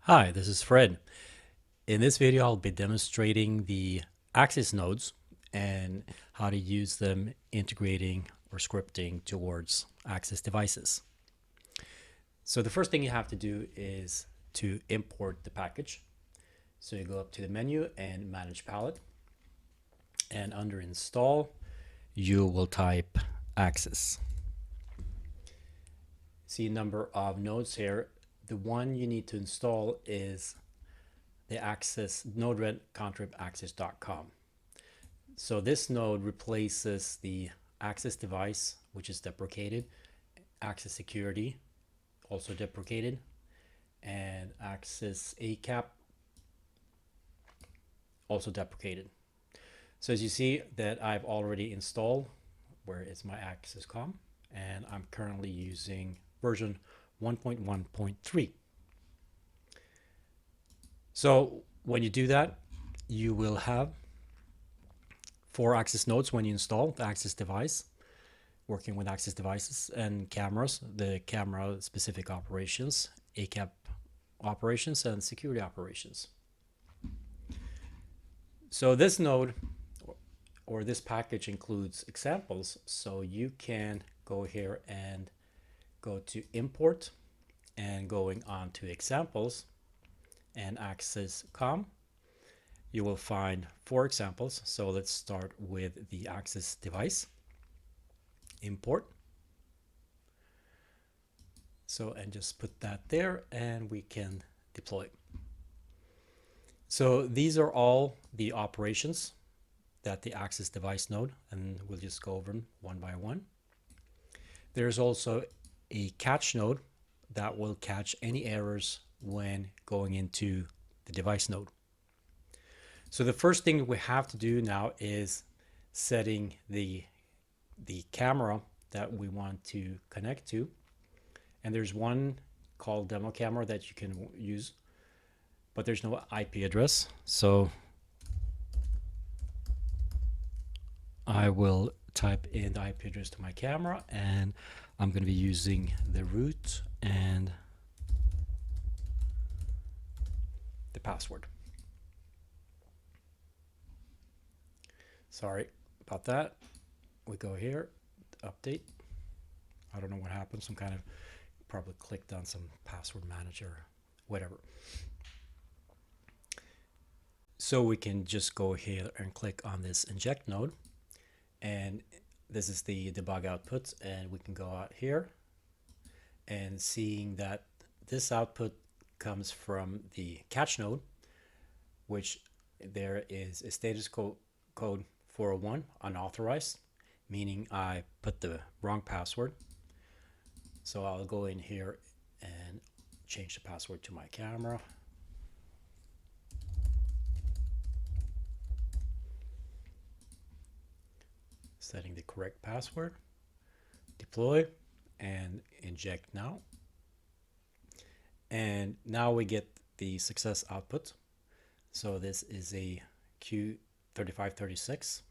Hi, this is Fred. In this video, I'll be demonstrating the Axis nodes and how to use them integrating or scripting towards Axis devices. So the first thing you have to do is to import the package. So you go up to the menu and Manage Palette, and under Install, you will type Axis. See a number of nodes here. The one you need to install is the Axis Node-RED contrib axis.com. So this node replaces the Axis device, which is deprecated, Axis security, also deprecated, and Axis ACAP, also deprecated. So as you see that I've already installed, where is my Axis.com, and I'm currently using version 1.1.3. So when you do that, you will have 4 Axis nodes when you install the Axis device, working with Axis devices and cameras, the camera specific operations, ACAP operations, and security operations. So this node or this package includes examples. So you can go here and go to import and going on to examples and Axis.com. You will find 4 examples. So let's start with the Axis device. Import. So, and just put that there and we can deploy. So these are all the operations that the Axis device node, and we'll just go over them one by one. There's also a catch node that will catch any errors when going into the device node. So the first thing we have to do now is setting the camera that we want to connect to. And there's one called demo camera that you can use, but there's no IP address. So I will type in the IP address to my camera, and I'm going to be using the root and the password. Sorry about that. We go here, update. I don't know what happened. Some kind of probably clicked on some password manager, whatever. So we can just go here and click on this inject node, and this is the debug output, and we can go out here and seeing that this output comes from the catch node, which there is a status code 401 unauthorized, meaning I put the wrong password. So I'll go in here and change the password to my camera. Setting the correct password, deploy, and inject now. And now we get the success output. So this is a Q3536,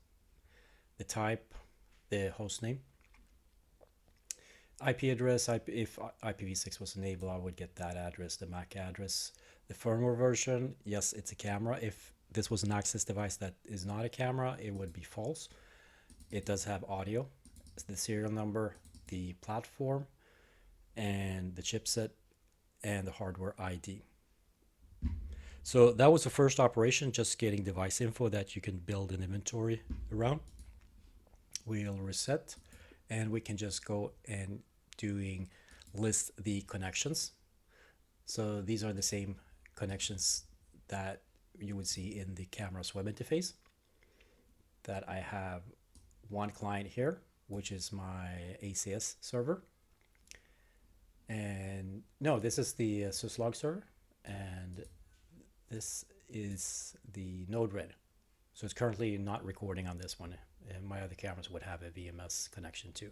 the type, the host name, IP address. If IPv6 was enabled, I would get that address, the MAC address. The firmware version, yes, it's a camera. If this was an Axis device that is not a camera, it would be false. It does have audio, the serial number, the platform, and the chipset, and the hardware ID. So that was the first operation, just getting device info that you can build an inventory around. We'll reset, and we can just go and list the connections. So these are the same connections that you would see in the camera's web interface. That I have one client here, which is my ACS server. And no, this is the syslog server, and this is the Node-RED. So it's currently not recording on this one. And my other cameras would have a VMS connection too.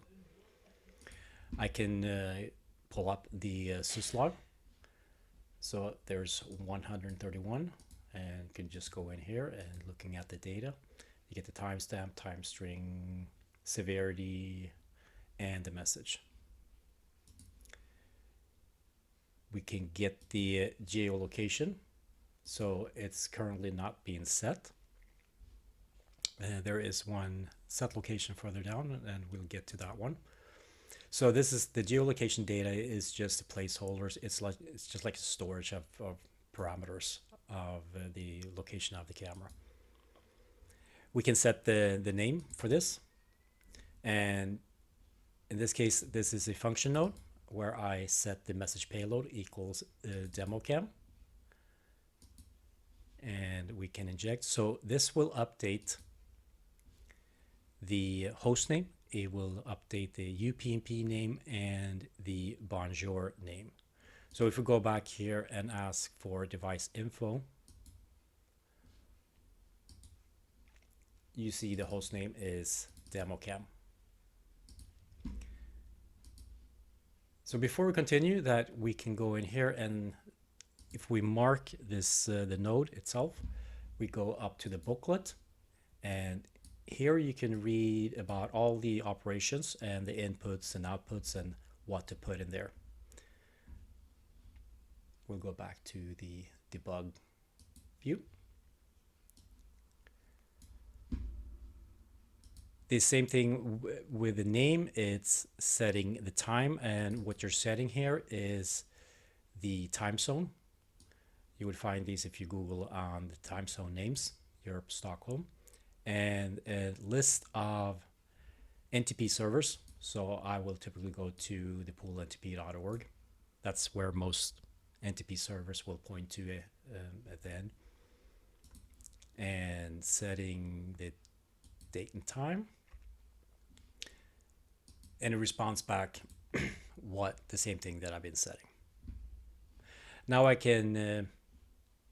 I can pull up the syslog. So there's 131, and can just go in here and looking at the data. You get the timestamp, time string, severity, and the message. We can get the geolocation. So it's currently not being set. There is one set location further down, and we'll get to that one. So this is the geolocation data is just placeholders. It's just like a storage of parameters of the location of the camera. We can set the name for this, and in this case, this is a function node where I set the message payload equals demo cam, and we can inject. So this will update the host name. It will update the UPnP name and the bonjour name. So if we go back here and ask for device info, you see the host name is DemoCam. So before we continue that, we can go in here, and if we mark this the node itself, we go up to the booklet, and here you can read about all the operations and the inputs and outputs and what to put in there. We'll go back to the debug view. The same thing with the name, it's setting the time, and what you're setting here is the time zone. You would find these if you Google on the time zone names, Europe, Stockholm, and a list of NTP servers. So I will typically go to the poolntp.org. That's where most NTP servers will point to at the end. And setting the date and time. And it responds back what the same thing that I've been setting. Now I can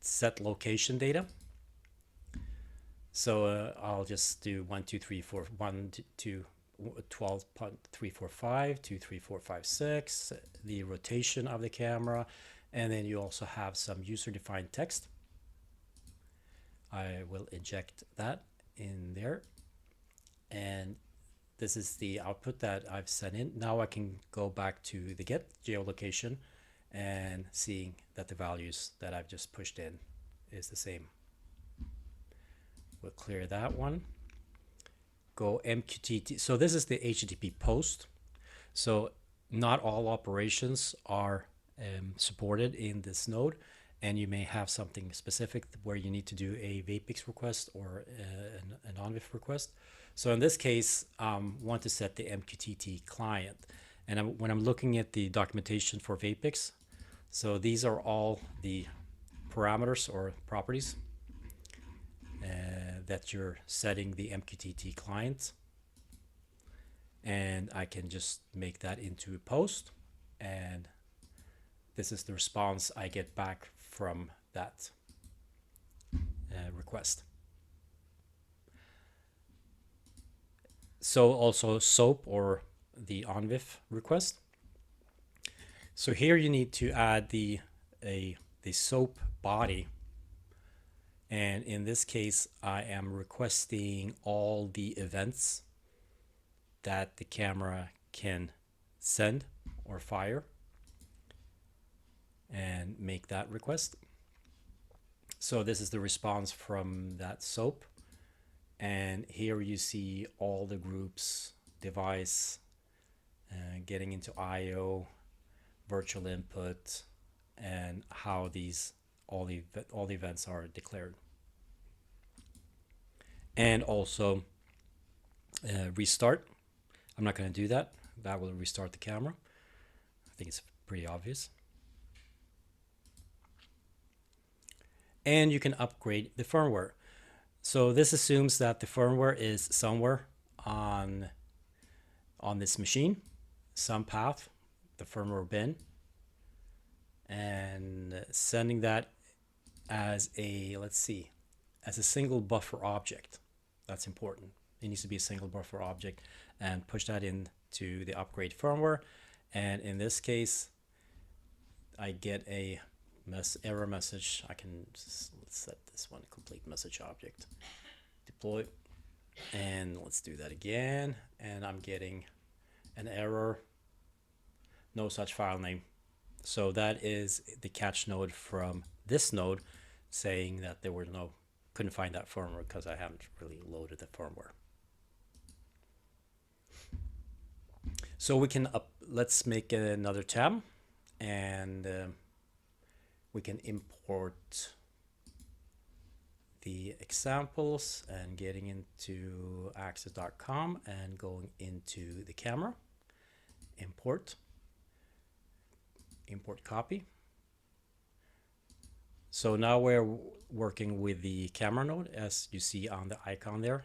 set location data. So I'll just do 1, 2, 3, 4, 1, 2, 12.345, 2, 3, 4, 5, 6, the rotation of the camera, and then you also have some user-defined text. I will inject that in there, and this is the output that I've sent in. Now I can go back to the get geolocation and seeing that the values that I've just pushed in is the same. We'll clear that one. Go MQTT. So this is the HTTP post. So not all operations are supported in this node, and you may have something specific where you need to do a VAPIX request or an ONVIF request. So in this case, want to set the MQTT client. And when I'm looking at the documentation for VAPIX, so these are all the parameters or properties that you're setting the MQTT client, and I can just make that into a post, and this is the response I get back from that request. So also SOAP or the ONVIF request. So here you need to add the SOAP body. And in this case, I am requesting all the events that the camera can send or fire, and make that request. So this is the response from that SOAP. And here you see all the groups, device, getting into IO, virtual input, and how all the events are declared. And also restart. I'm not going to do that. That will restart the camera. I think it's pretty obvious. And you can upgrade the firmware. So this assumes that the firmware is somewhere on this machine, some path, the firmware bin, and sending that as a, let's see, as a single buffer object. That's important. It needs to be a single buffer object, and push that into the upgrade firmware. And in this case, I get a error message. I can let's set this one complete message object, deploy, and let's do that again. And I'm getting an error, no such file name. So that is the catch node from this node saying that there were couldn't find that firmware because I haven't really loaded the firmware. So we can let's make another tab, and we can import the examples, and getting into Axis.com and going into the camera, import copy. So now we're working with the camera node, as you see on the icon there.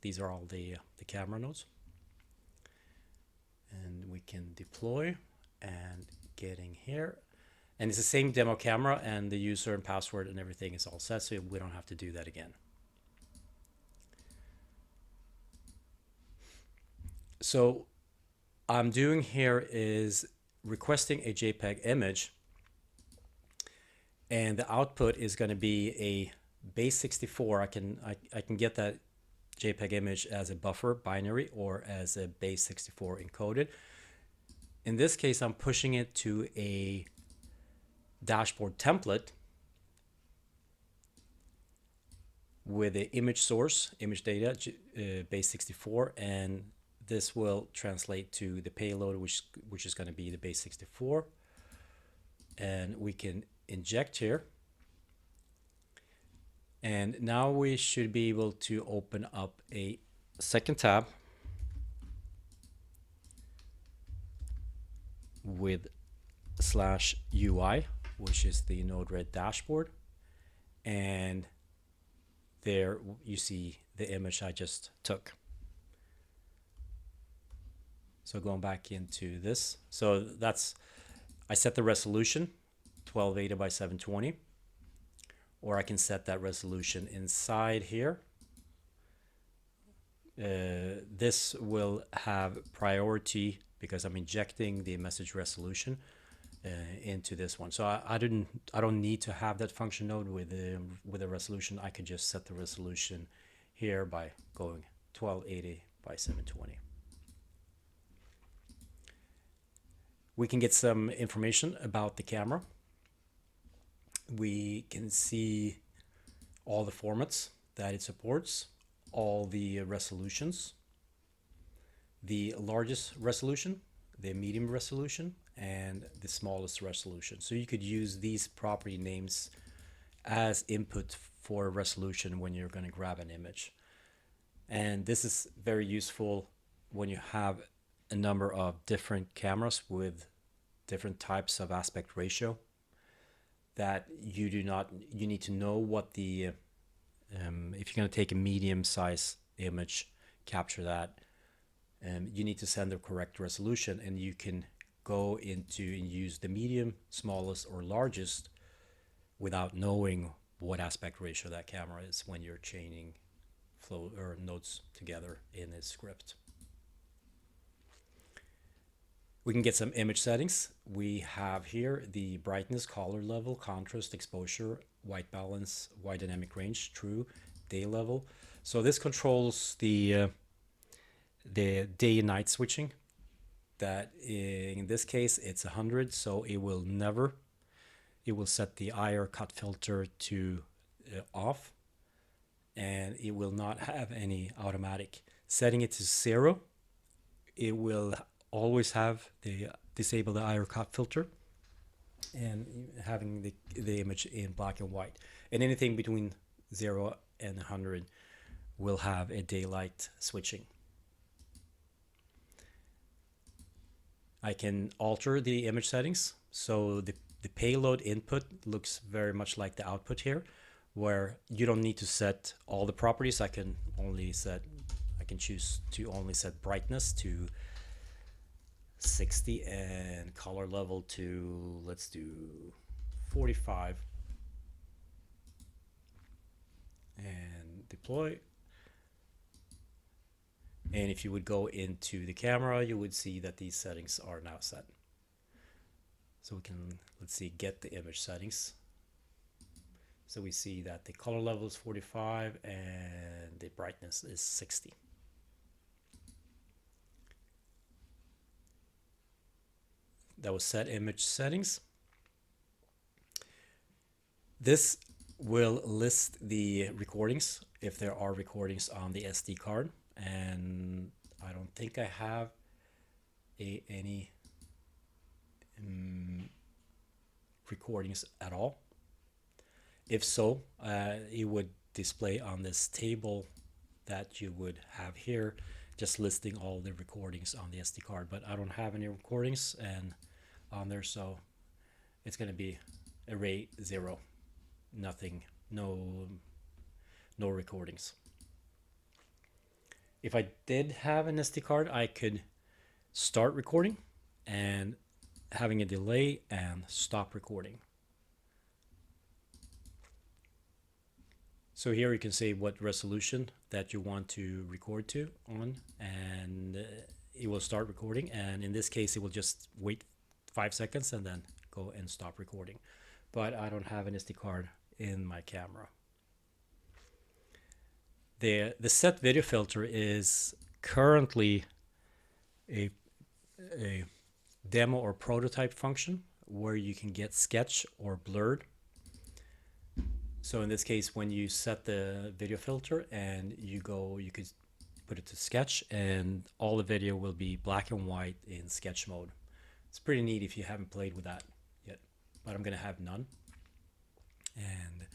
These are all the camera nodes. And we can deploy, and getting here. And it's the same demo camera, and the user and password and everything is all set, so we don't have to do that again. So I'm doing here is requesting a JPEG image, and the output is going to be a base 64. I can get that JPEG image as a buffer binary or as a base 64 encoded. In this case, I'm pushing it to a dashboard template with the image source, image data, base 64, and this will translate to the payload, which is going to be the base 64. And we can inject here. And now we should be able to open up a second tab with /UI, which is the Node-RED dashboard. And there you see the image I just took. So going back into this, so I set the resolution 1280 by 720, or I can set that resolution inside here. This will have priority because I'm injecting the message resolution into this one. So I don't need to have that function node with a resolution. I could just set the resolution here by going 1280 by 720. We can get some information about the camera. We can see all the formats that it supports, all the resolutions, the largest resolution, the medium resolution, and the smallest resolution. So you could use these property names as input for resolution when you're going to grab an image. And this is very useful when you have a number of different cameras with different types of aspect ratio that you need to know what the if you're going to take a medium size image, capture that, you need to send the correct resolution, and you can go into and use the medium, smallest, or largest without knowing what aspect ratio that camera is when you're chaining flow or nodes together in a script. We can get some image settings. We have here the brightness, color level, contrast, exposure, white balance, white dynamic range, true, day level. So this controls the day and night switching. That in this case it's 100, so it will set the IR cut filter to off, and it will not have any automatic. Setting it to 0, it will always have disable the IR cut filter and having the image in black and white, and anything between 0 and 100 will have a daylight switching. I can alter the image settings, so the payload input looks very much like the output here, where you don't need to set all the properties. I can choose to only set brightness to 60 and color level to, let's do 45, and deploy. And if you would go into the camera, you would see that these settings are now set. So we can, let's see, get the image settings. So we see that the color level is 45 and the brightness is 60. That was set image settings. This will list the recordings if there are recordings on the SD card, and I don't think I have any recordings at all. If so, it would display on this table that you would have here, just listing all the recordings on the SD card. But I don't have any recordings and on there, so it's going to be array 0, nothing, no recordings. If I did have an SD card, I could start recording and having a delay and stop recording. So here you can say what resolution that you want to record to on, and it will start recording. And in this case, it will just wait 5 seconds and then go and stop recording. But I don't have an SD card in my camera. The set video filter is currently a demo or prototype function where you can get sketch or blurred. So in this case, when you set the video filter and you could put it to sketch and all the video will be black and white in sketch mode. It's pretty neat if you haven't played with that yet, but I'm gonna have none. And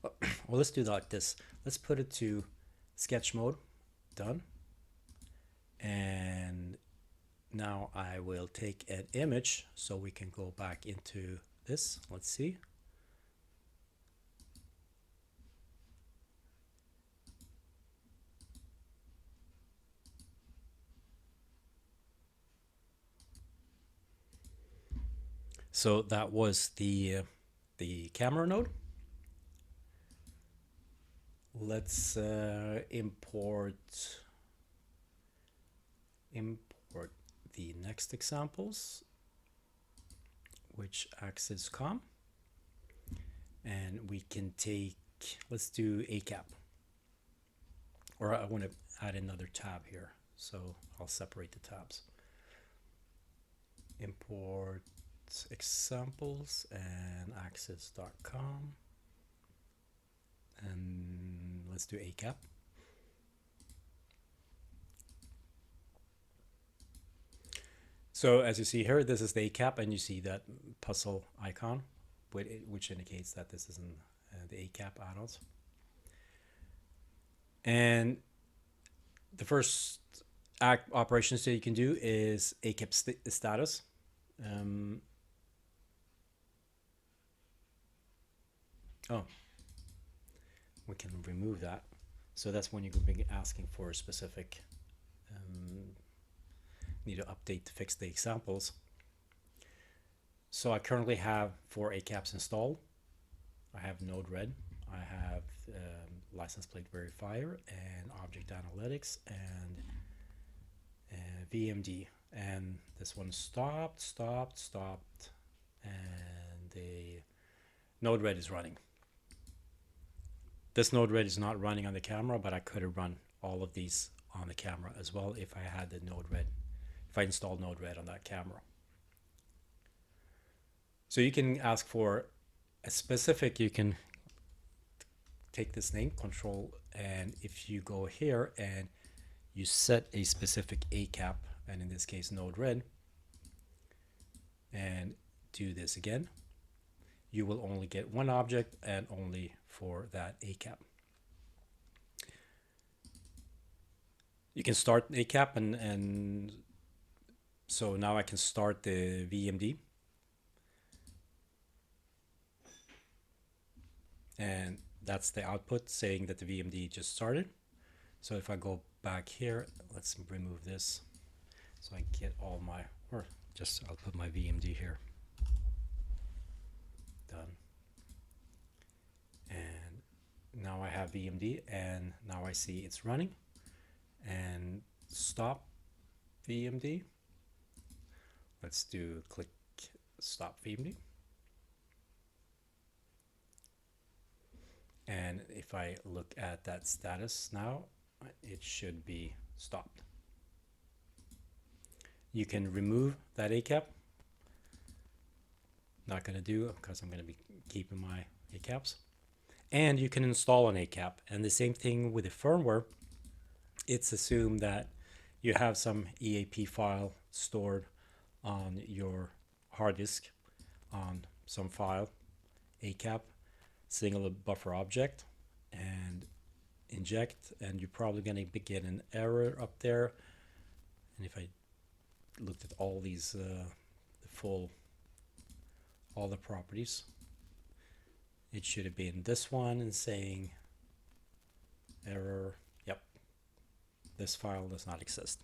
well, let's do like this. Let's put it to sketch mode, done. And now I will take an image so we can go back into this. Let's see. So that was the camera node. Let's import the next examples, which axis com, and we can take, let's do ACAP, or I want to add another tab here, so I'll separate the tabs. Import examples and axis.com, and let's do ACAP. So as you see here, this is the ACAP, and you see that puzzle icon, which indicates that this is in the ACAP add-ons. And the first operations that you can do is ACAP status. Oh, we can remove that. So that's when you can be asking for a specific, need to update to fix the examples. So I currently have 4 ACAPs installed. I have Node-RED, I have license plate verifier and object analytics and VMD. And this one stopped, and the Node-RED is running. This Node-RED is not running on the camera, but I could have run all of these on the camera as well if I had the Node-RED, if I installed Node-RED on that camera. So you can ask for a specific, you can take this name, control, and if you go here and you set a specific ACAP, and in this case Node-RED, and do this again, you will only get one object and only for that ACAP. You can start ACAP, and so now I can start the VMD. And that's the output saying that the VMD just started. So if I go back here, let's remove this so I get all my, or just I'll put my VMD here. Done. And now I have VMD, and now I see it's running. And stop VMD. Let's do click stop VMD. And if I look at that status now, it should be stopped. You can remove that ACAP. Not going to do because I'm going to be keeping my ACAPs. And you can install an ACAP. And the same thing with the firmware. It's assumed that you have some EAP file stored on your hard disk on some file, ACAP, single buffer object, and inject, and you're probably going to get an error up there. And if I looked at all these, all the properties, it should have been this one and saying error. Yep, this file does not exist.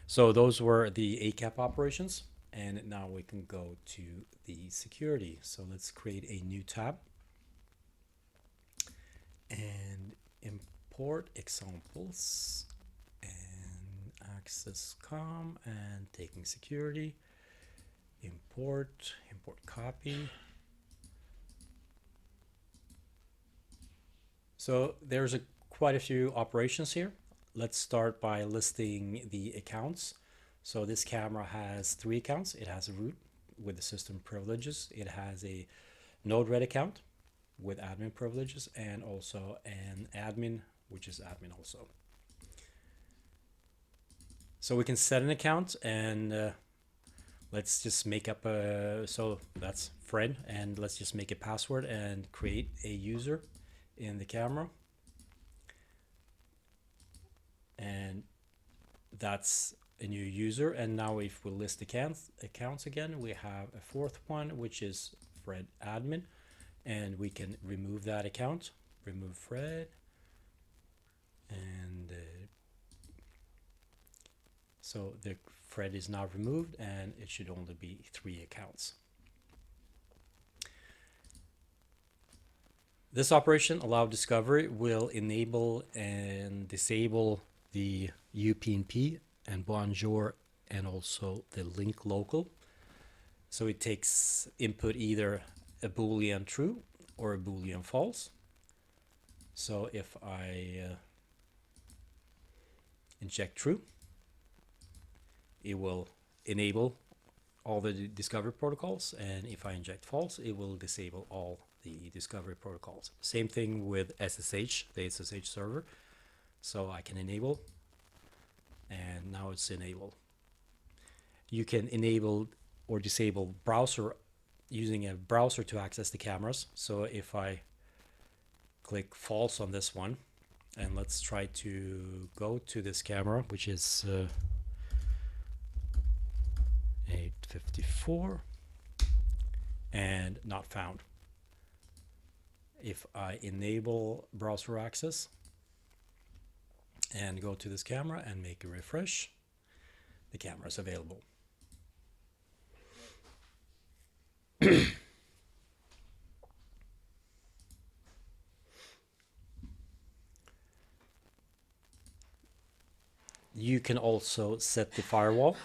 So those were the ACAP operations, and now we can go to the security. So let's create a new tab and import examples and access com and taking security, import copy. So there's quite a few operations here. Let's start by listing the accounts. So this camera has 3 accounts. It has a root with the system privileges. It has a Node-RED account with admin privileges, and also an admin, which is admin also. So we can set an account, and let's just make up a, so that's Fred, and let's just make a password and create a user in the camera. And that's a new user. And now if we list accounts again, we have a 4th one, which is Fred admin, and we can remove that account, remove Fred, and so the Fred is now removed, and it should only be 3 accounts. This operation, allow discovery, will enable and disable the UPnP and Bonjour and also the link local. So it takes input either a Boolean true or a Boolean false. So if I inject true, it will enable all the discovery protocols, and if I inject false, it will disable all the discovery protocols. Same thing with SSH, the SSH server. So I can enable, and now it's enabled. You can enable or disable browser using a browser to access the cameras. So if I click false on this one, and let's try to go to this camera, which is 854, and not found. If I enable browser access and go to this camera and make a refresh, the camera is available. You can also set the firewall.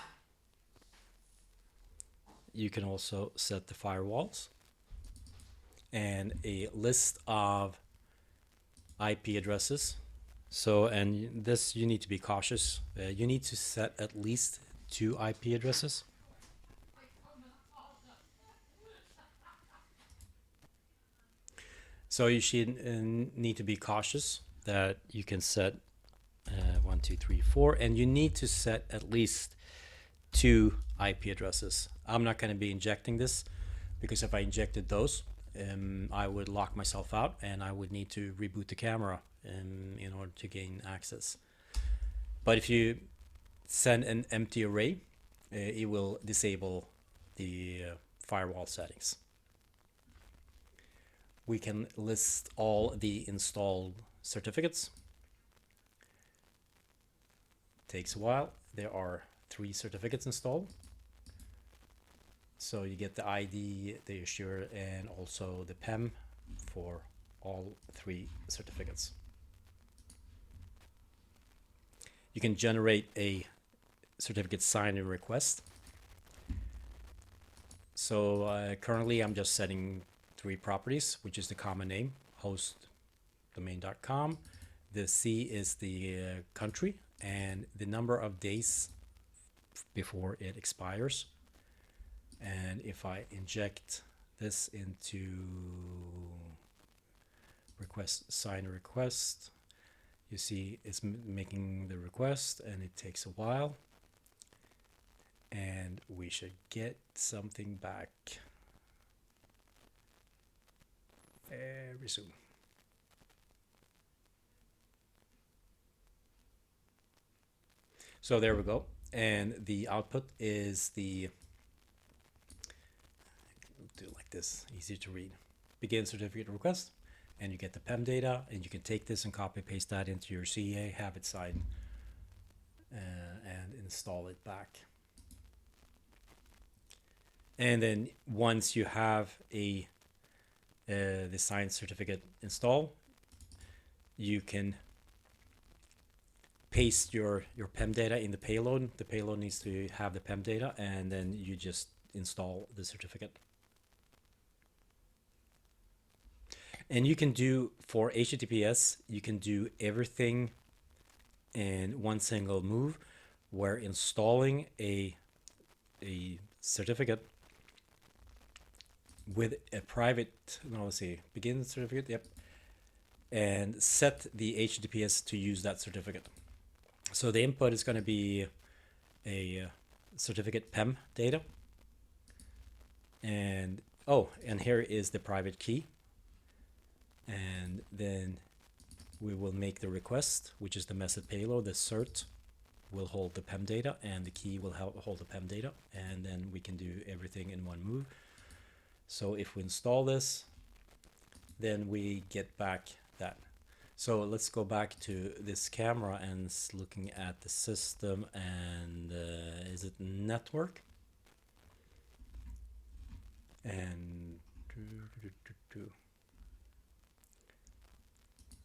You can also set the firewalls and a list of IP addresses. So, and this you need to be cautious. You need to set at least 2 IP addresses. So you should need to be cautious that you can set 1, 2, 3, 4, and you need to set at least 2 IP addresses. I'm not going to be injecting this, because if I injected those, I would lock myself out, and I would need to reboot the camera in order to gain access. But if you send an empty array, it will disable the firewall settings. We can list all the installed certificates. Takes a while. There are 3 certificates installed. So you get the ID, the issuer, and also the PEM for all 3 certificates. You can generate a certificate sign-in request. So currently I'm just setting 3 properties, which is the common name, host domain.com. The C is the country and the number of days before it expires. And if I inject this into request, sign a request, you see it's making the request and it takes a while, and we should get something back very soon. So there we go. And the output is the, do it like this, easier to read. Begin certificate request, and you get the PEM data, and you can take this and copy paste that into your CA, have it signed, and install it back. And then once you have the signed certificate installed, you can paste your PEM data in the payload. The payload needs to have the PEM data, and then you just install the certificate. And you can do, for HTTPS, you can do everything in one single move, where installing a certificate with a private, no, let's see, begin certificate, yep, and set the HTTPS to use that certificate. So the input is going to be a certificate PEM data, and and here is the private key, and then we will make the request, which is the method payload. The cert will hold the PEM data, and the key will hold the PEM data, and then we can do everything in one move. So if we install this, then we get back that. So let's go back to this camera and looking at the system, and is it network? And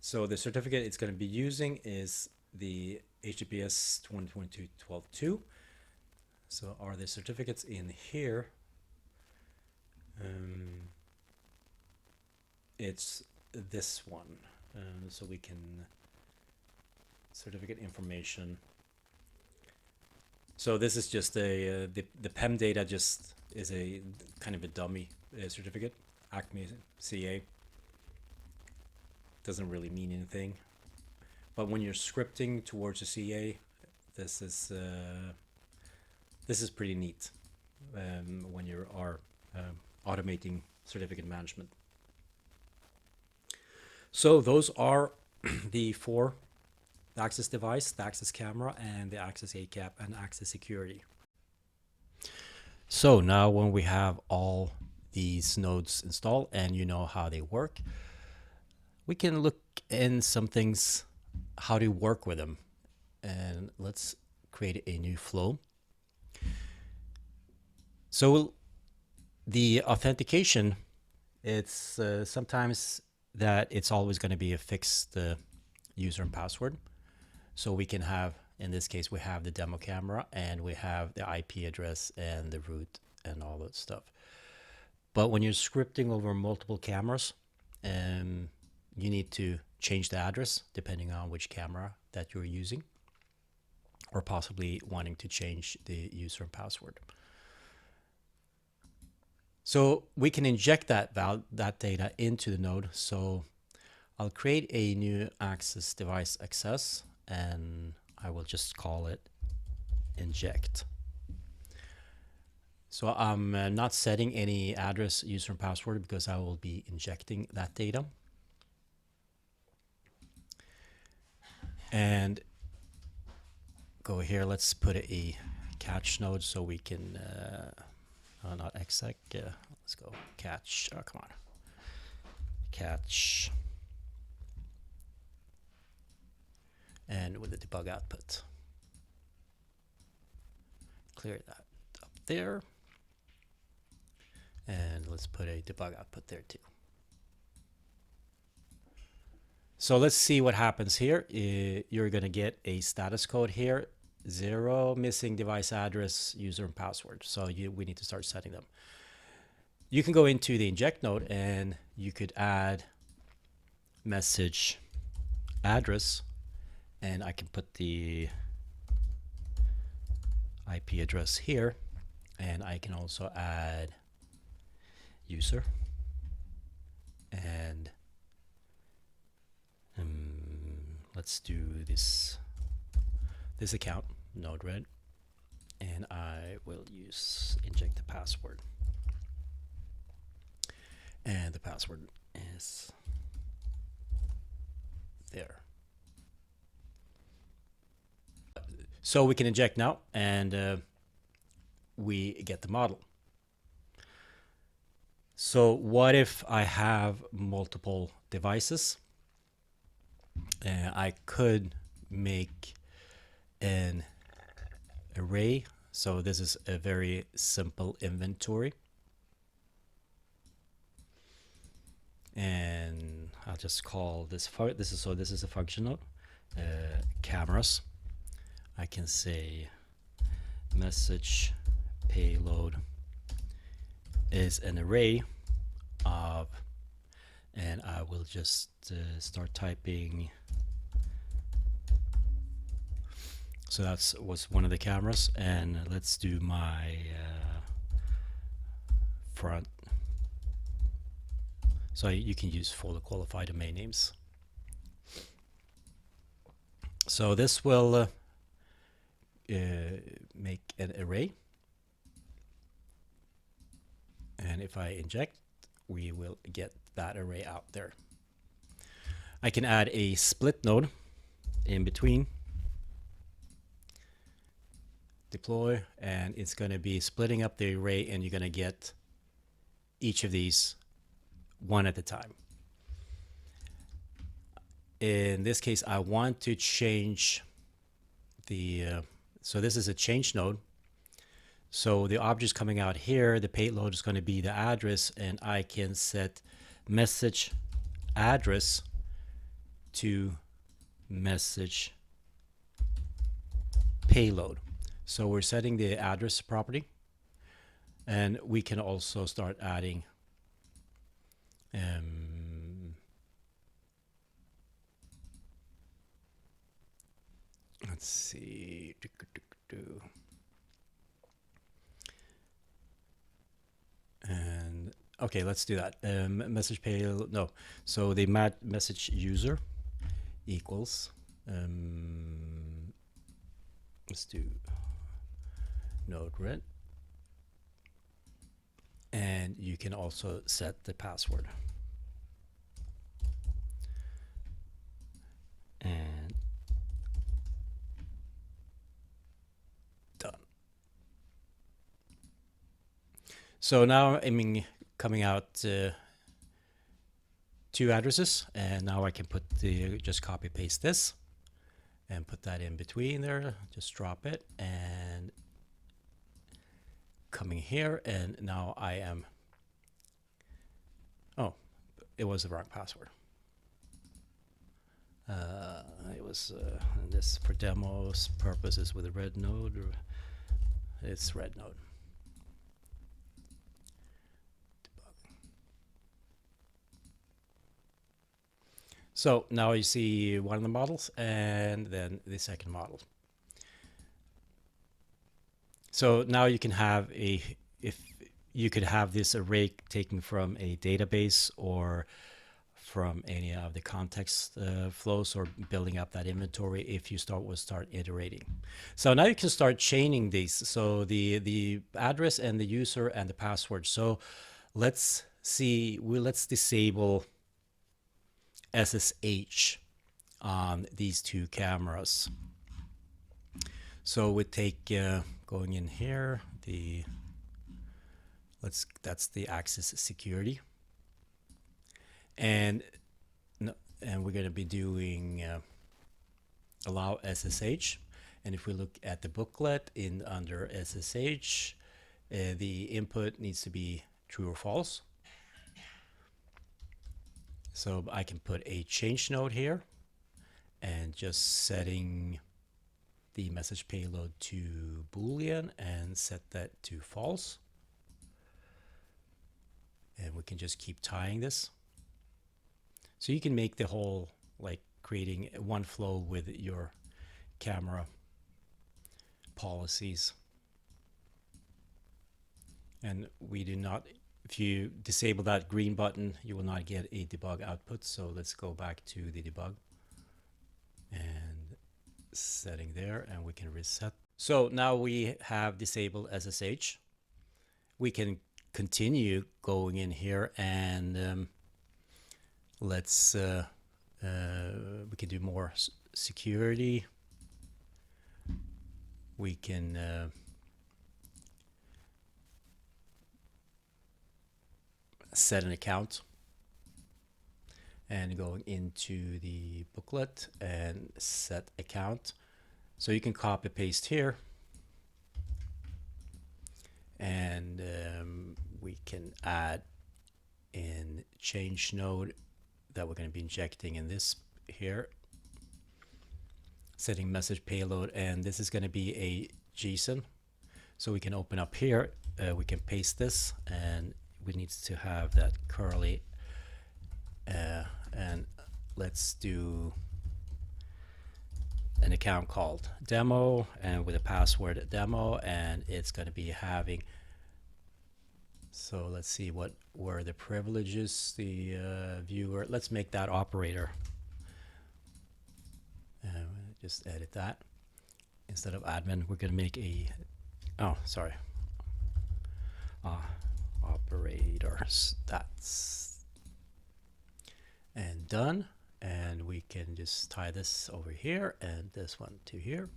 so the certificate it's going to be using is the HTTPS 2022.12.2. So are the certificates in here? It's this one. So we can certificate information. So this is just a the PEM data just is a kind of a dummy certificate. Acme CA doesn't really mean anything, but when you're scripting towards a CA, this is pretty neat when you are automating certificate management. So those are the four: the access device, the access camera, and the access ACAP and access security. So now when we have all these nodes installed and you know how they work, we can look in some things, how to work with them. And let's create a new flow. So the authentication, it's sometimes that it's always going to be a fixed user and password. So we can have, in this case, we have the demo camera and we have the IP address and the root and all that stuff. But when you're scripting over multiple cameras, you need to change the address depending on which camera that you're using, or possibly wanting to change the user and password. So we can inject that data into the node. So I'll create a new access device access, and I will just call it inject. So I'm not setting any address, user, and password because I will be injecting that data. And go here, let's put a catch node so we can not exec, let's go catch, oh come on, catch, and with the debug output, clear that up there, and let's put a debug output there too. So let's see what happens here. You're going to get a status code here, 0, missing device address, user, and password. So we need to start setting them. You can go into the inject node and you could add message address, and I can put the IP address here, And I can also add user and let's do this account, Node-RED, and I will inject the password. And the password is there. So we can inject now, and we get the model. So what if I have multiple devices? I could make an array. So this is a very simple inventory. And I'll just call this this is a function node, cameras. I can say message payload is an array of, and I will just start typing. So that was one of the cameras, and let's do my front. So you can use folder qualified domain names. So this will make an array, and if I inject, we will get that array out there. I can add a split node in between, deploy, and it's going to be splitting up the array, and you're going to get each of these one at a time. In this case, I want to change the so this is a change node. So the object's coming out here, the payload is going to be the address, and I can set message address to message payload. So we're setting the address property, and we can also start adding let's see. And okay, let's do that. Message payload, no. So the message user equals, let's do Node-RED. And you can also set the password. And done. So now I'm coming out two addresses, and now I can put just copy paste this and put that in between there. Just drop it and coming here, and now I am, oh, it was the wrong password. It was this for demos purposes with a red node, or it's red node. So now you see one of the models and then the second model. So now you can have if you could have this array taken from a database or from any of the context flows, or building up that inventory if you start iterating. So now you can start chaining these. So the address and the user and the password. So let's see, let's disable SSH on these two cameras. So we take going in here, that's the access security, and we're going to be doing allow SSH. And if we look at the booklet under SSH, the input needs to be true or false. So I can put a change node here and just setting the message payload to Boolean and set that to false. And we can just keep tying this. So you can make the whole, like, creating one flow with your camera policies. And we do not, if you disable that green button, you will not get a debug output. So let's go back to the debug and setting there, and we can reset. So now we have disabled SSH. We can continue going in here and let's we can do more security. We can set an account, and going into the booklet and set account. So you can copy paste here, and we can add in change node that we're going to be injecting in this here, setting message payload, and this is going to be a JSON. So we can open up here, we can paste this, and we need to have that curly, and let's do an account called demo, and with a password demo, and it's going to be having, so let's see what were the privileges, the viewer, let's make that operator, just edit that. Instead of admin, we're going to make a, oh sorry, operators, that's, and done. And we can just tie this over here and this one to here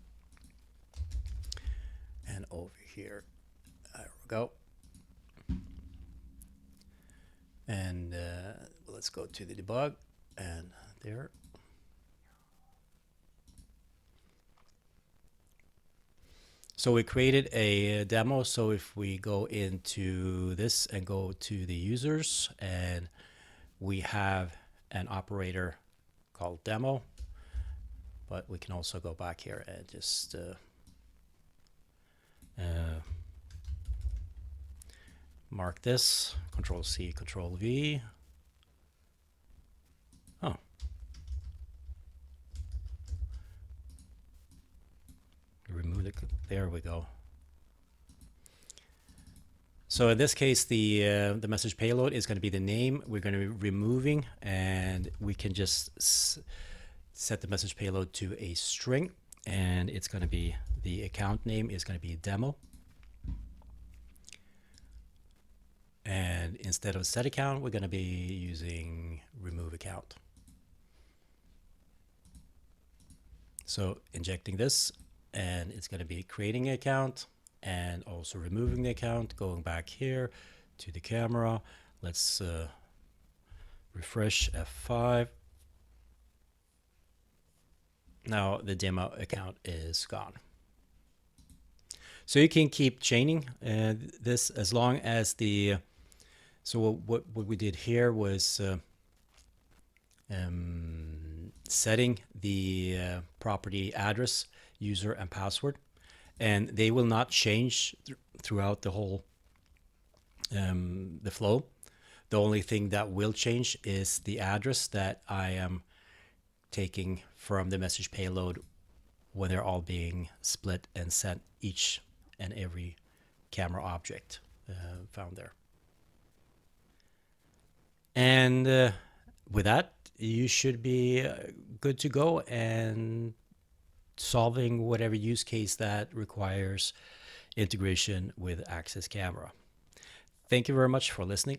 and over here. There we go. And let's go to the debug, and there. So we created a demo. So if we go into this and go to the users, and we have an operator called demo, but we can also go back here and just mark this, Control C, Control V. Oh. Remove it. There we go. So in this case, the message payload is going to be the name we're going to be removing, and we can just set the message payload to a string, and it's going to be, the account name is going to be demo. And instead of set account, we're going to be using remove account. So injecting this, and it's going to be creating an account and also removing the account, going back here to the camera. Let's refresh F5. Now the demo account is gone. So you can keep chaining this as long as the, so what we did here was setting the property address, user, and password, and they will not change throughout the whole the flow. The only thing that will change is the address that I am taking from the message payload when they're all being split and sent, each and every camera object found there. And with that, you should be good to go and solving whatever use case that requires integration with Axis Camera. Thank you very much for listening.